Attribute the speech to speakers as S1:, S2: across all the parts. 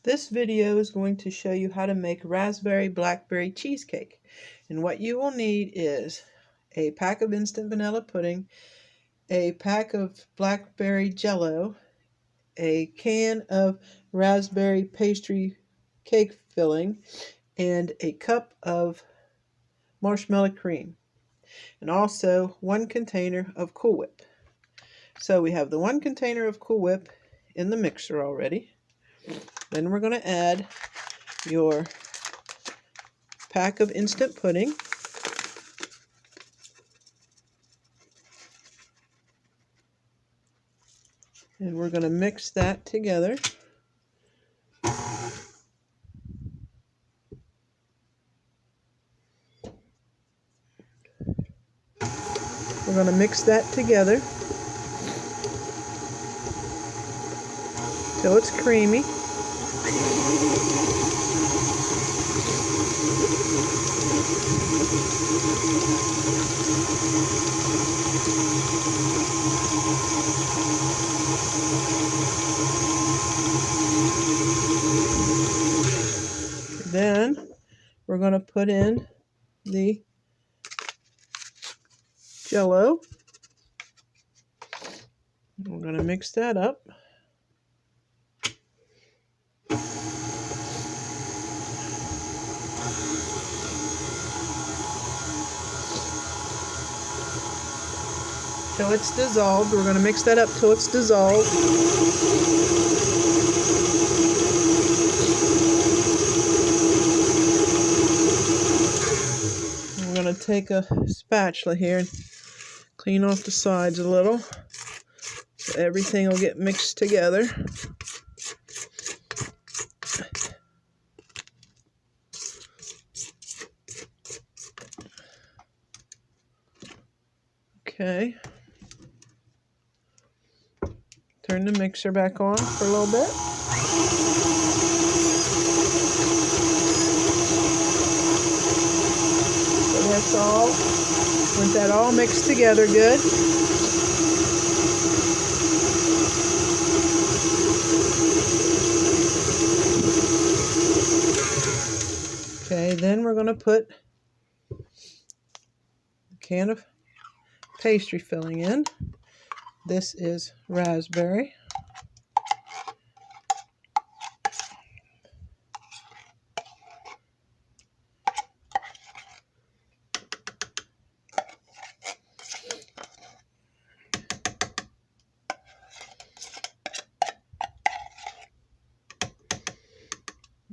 S1: This video is going to show you how to make raspberry-blackberry cheesecake. And what you will need is a pack of instant vanilla pudding, a pack of blackberry jello, a can of raspberry pastry cake filling, and a cup of marshmallow cream, and also 1 container of Cool Whip. So we have the 1 container of Cool Whip in the mixer already. Then we're going to add your pack of instant pudding. And we're going to mix that together. We're going to mix that together till it's creamy. Then we're going to put in the jello. We're going to mix that up. Till it's dissolved. We're going to mix that up till it's dissolved. I'm going to take a spatula here and clean off the sides a little so everything will get mixed together. Okay. Turn the mixer back on for a little bit. So that's all. Want that all mixed together good. Okay, then we're going to put a can of pastry filling in. This is raspberry.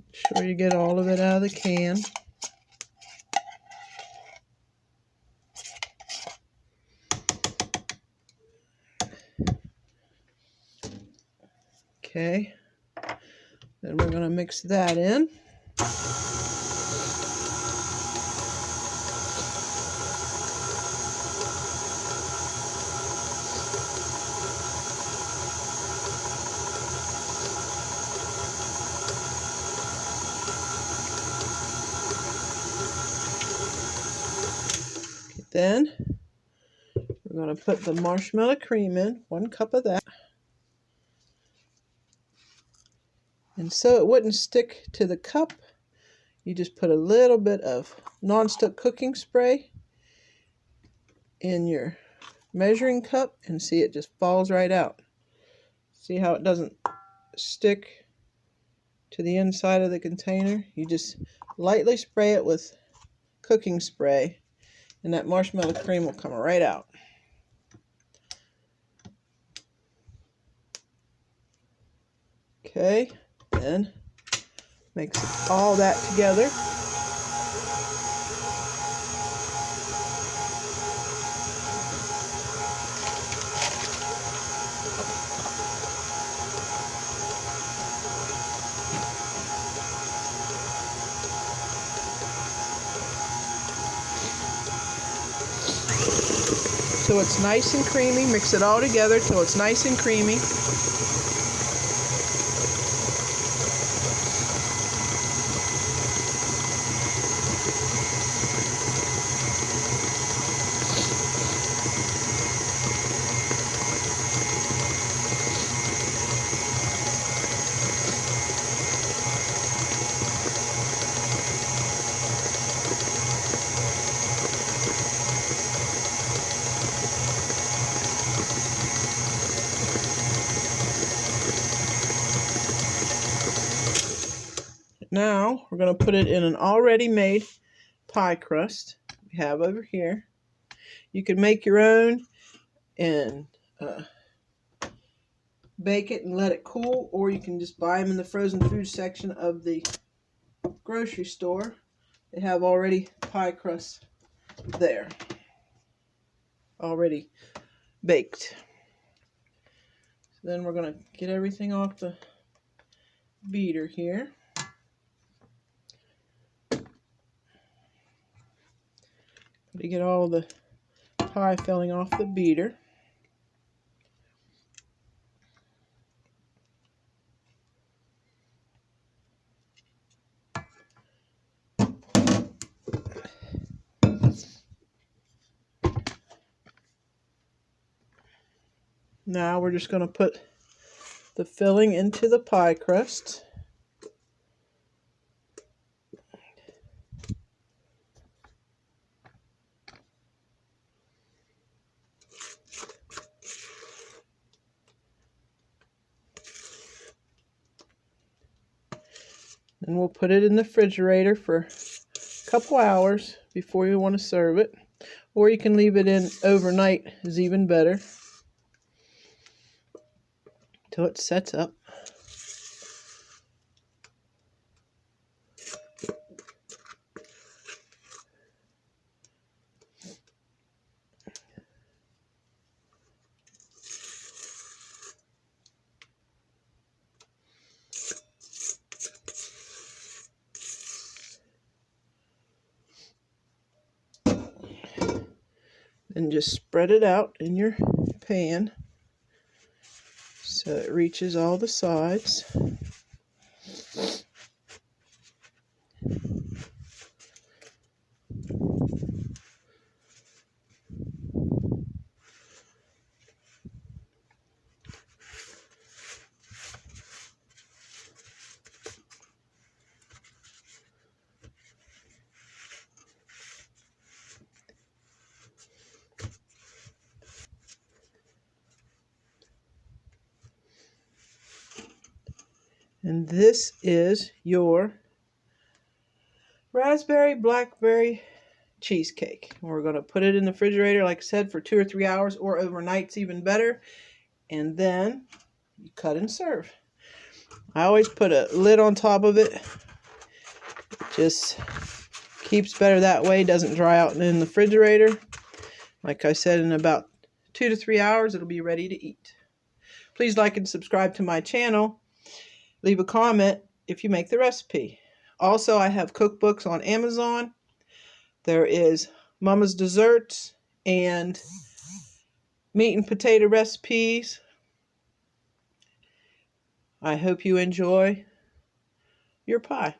S1: Make sure you get all of it out of the can. Okay, then we're going to mix that in. Then we're going to put the marshmallow cream in, 1 cup of that. And so it wouldn't stick to the cup, you just put a little bit of non-stick cooking spray in your measuring cup and see it just falls right out. See how it doesn't stick to the inside of the container? You just lightly spray it with cooking spray and that marshmallow cream will come right out. Okay. Then mix all that together. So it's nice and creamy. Mix it all together till it's nice and creamy. Now we're going to put it in an already made pie crust we have over here. You can make your own and bake it and let it cool, or you can just buy them in the frozen food section of the grocery store. They have already pie crust there, already baked. So then we're going to get everything off the beater here. To get all the pie filling off the beater. Now we're just going to put the filling into the pie crust. And we'll put it in the refrigerator for a couple hours before you want to serve it. Or you can leave it in overnight, is even better, till it sets up. And just spread it out in your pan so it reaches all the sides. And this is your raspberry-blackberry cheesecake. We're going to put it in the refrigerator, like I said, for 2 or 3 hours, or overnight's even better. And then you cut and serve. I always put a lid on top of it. It just keeps better that way, doesn't dry out in the refrigerator. Like I said, in about 2 to 3 hours, it'll be ready to eat. Please like and subscribe to my channel. Leave a comment if you make the recipe. Also, I have cookbooks on Amazon. There is Mama's Desserts and meat and potato recipes. I hope you enjoy your pie.